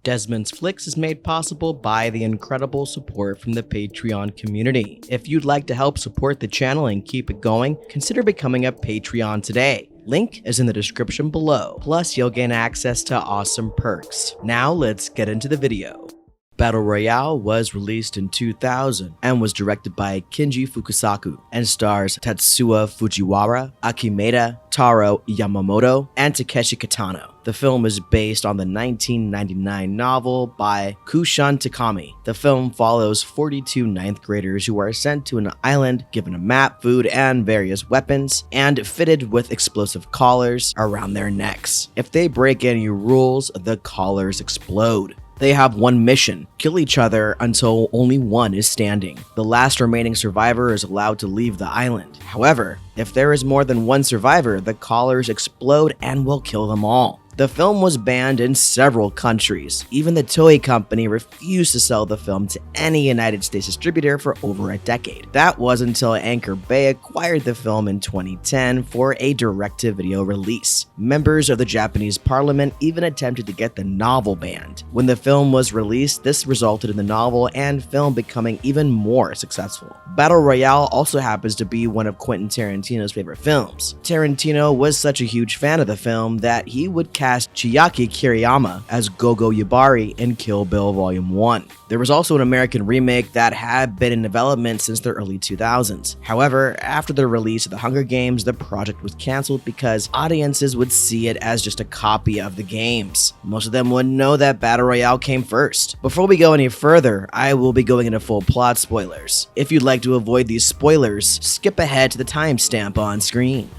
Desmond's Flicks is made possible by the incredible support from the Patreon community. If you'd like to help support the channel and keep it going, consider becoming a Patreon today. Link is in the description below. Plus, you'll gain access to awesome perks. Now let's get into the video. Battle Royale was released in 2000 and was directed by Kinji Fukasaku and stars Tatsuya Fujiwara, Akimeta, Taro Yamamoto, and Takeshi Kitano. The film is based on the 1999 novel by Kushan Takami. The film follows 42 ninth graders who are sent to an island given a map, food, and various weapons, and fitted with explosive collars around their necks. If they break any rules, the collars explode. They have one mission: kill each other until only one is standing. The last remaining survivor is allowed to leave the island. However, if there is more than one survivor, the collars explode and will kill them all. The film was banned in several countries. Even the Toei company refused to sell the film to any United States distributor for over a decade. That was until Anchor Bay acquired the film in 2010 for a direct-to-video release. Members of the Japanese parliament even attempted to get the novel banned. When the film was released, this resulted in the novel and film becoming even more successful. Battle Royale also happens to be one of Quentin Tarantino's favorite films. Tarantino was such a huge fan of the film that he would cast Chiaki Kiriyama as Gogo Yubari in Kill Bill Volume 1. There was also an American remake that had been in development since the early 2000s. However, after the release of The Hunger Games, the project was cancelled because audiences would see it as just a copy of the games. Most of them wouldn't know that Battle Royale came first. Before we go any further, I will be going into full plot spoilers. If you'd like to avoid these spoilers, skip ahead to the timestamp on screen.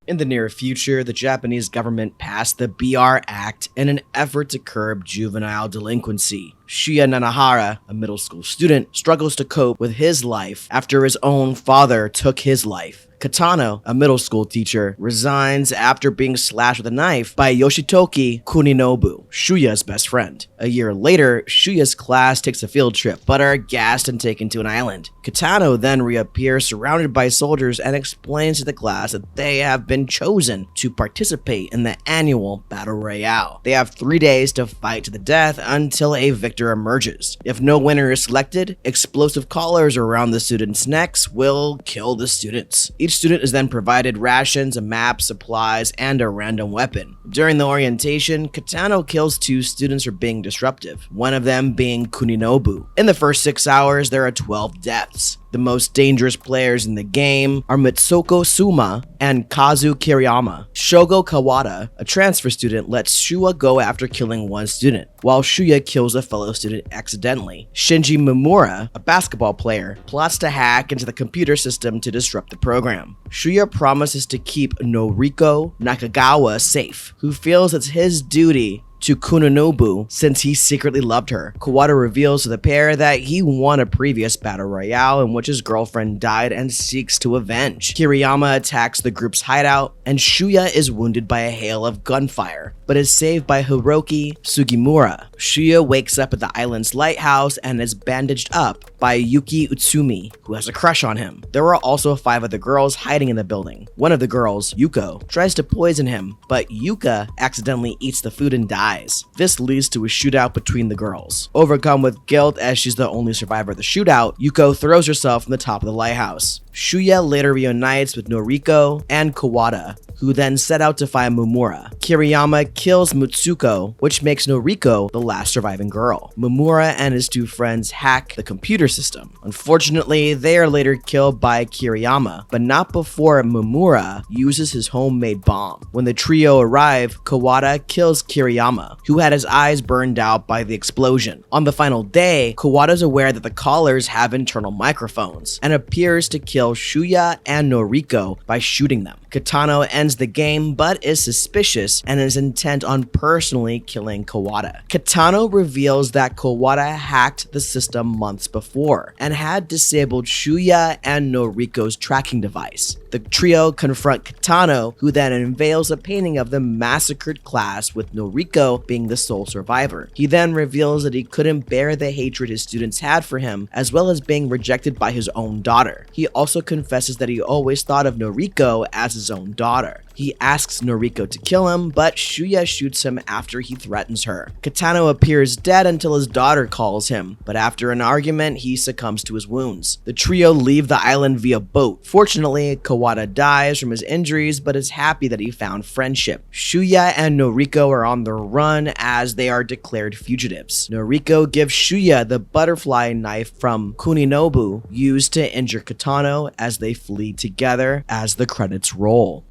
In the near future, the Japanese government passed the BR Act in an effort to curb juvenile delinquency. Shuya Nanahara, a middle school student, struggles to cope with his life after his own father took his life. Katano, a middle school teacher, resigns after being slashed with a knife by Yoshitoki Kuninobu, Shuya's best friend. A year later, Shuya's class takes a field trip, but are gassed and taken to an island. Katano then reappears surrounded by soldiers and explains to the class that they have been chosen to participate in the annual Battle Royale. They have 3 days to fight to the death until a victor emerges. If no winner is selected, explosive collars around the students' necks will kill the students. Each student is then provided rations, a map, supplies, and a random weapon. During the orientation, Katano kills 2 students for being disruptive, one of them being Kuninobu. In the first 6 hours, there are 12 deaths. The most dangerous players in the game are Mitsoko Suma and Kazu Kiriyama. Shogo Kawada, a transfer student, lets Shuya go after killing one student, while Shuya kills a fellow student accidentally. Shinji Mimura, a basketball player, plots to hack into the computer system to disrupt the program. Shuya promises to keep Noriko Nakagawa safe, who feels it's his duty to Kuninobu since he secretly loved her. Kawada reveals to the pair that he won a previous battle royale in which his girlfriend died and seeks to avenge. Kiriyama attacks the group's hideout, and Shuya is wounded by a hail of gunfire, but is saved by Hiroki Sugimura. Shuya wakes up at the island's lighthouse and is bandaged up by Yuki Utsumi, who has a crush on him. There are also 5 other girls hiding in the building. One of the girls, Yuko, tries to poison him, but Yuka accidentally eats the food and dies. This leads to a shootout between the girls. Overcome with guilt as she's the only survivor of the shootout, Yuko throws herself from the top of the lighthouse. Shuya later reunites with Noriko and Kawada, who then set out to find Mimura. Kiriyama kills Mutsuko, which makes Noriko the last surviving girl. Mimura and his 2 friends hack the computer system. Unfortunately, they are later killed by Kiriyama, but not before Mimura uses his homemade bomb. When the trio arrive, Kawada kills Kiriyama, who had his eyes burned out by the explosion. On the final day, Kawada is aware that the collars have internal microphones and appears to kill Shuya and Noriko by shooting them. Katano ends the game but is suspicious and is intent on personally killing Kawada. Katano reveals that Kawada hacked the system months before and had disabled Shuya and Noriko's tracking device. The trio confront Katano, who then unveils a painting of the massacred class with Noriko being the sole survivor. He then reveals that he couldn't bear the hatred his students had for him, as well as being rejected by his own daughter. He also confesses that he always thought of Noriko as his own daughter. He asks Noriko to kill him, but Shuya shoots him after he threatens her. Kitano appears dead until his daughter calls him, but after an argument, he succumbs to his wounds. The trio leave the island via boat. Fortunately, Kawada dies from his injuries, but is happy that he found friendship. Shuya and Noriko are on the run as they are declared fugitives. Noriko gives Shuya the butterfly knife from Kuninobu used to injure Kitano as they flee together as the credits roll.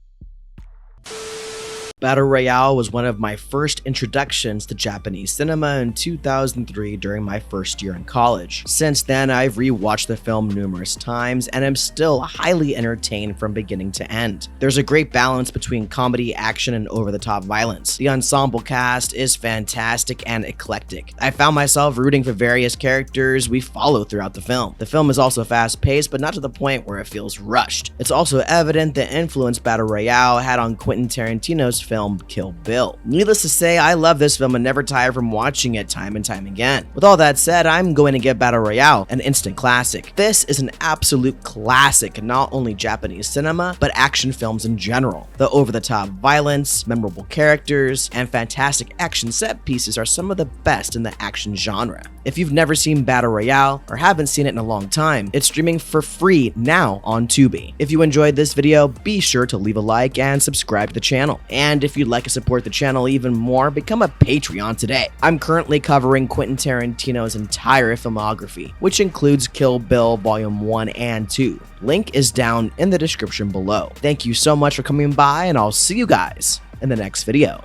Battle Royale was one of my first introductions to Japanese cinema in 2003 during my first year in college. Since then, I've rewatched the film numerous times and am still highly entertained from beginning to end. There's a great balance between comedy, action, and over-the-top violence. The ensemble cast is fantastic and eclectic. I found myself rooting for various characters we follow throughout the film. The film is also fast-paced, but not to the point where it feels rushed. It's also evident the influence Battle Royale had on Quentin Tarantino's film Kill Bill. Needless to say, I love this film and never tire from watching it time and time again. With all that said, I'm going to give Battle Royale an instant classic. This is an absolute classic in not only Japanese cinema, but action films in general. The over-the-top violence, memorable characters, and fantastic action set pieces are some of the best in the action genre. If you've never seen Battle Royale or haven't seen it in a long time, it's streaming for free now on Tubi. If you enjoyed this video, be sure to leave a like and subscribe to the channel. And if you'd like to support the channel even more, become a Patreon today. I'm currently covering Quentin Tarantino's entire filmography, which includes Kill Bill Volume 1 and 2. Link is down in the description below. Thank you so much for coming by, and I'll see you guys in the next video.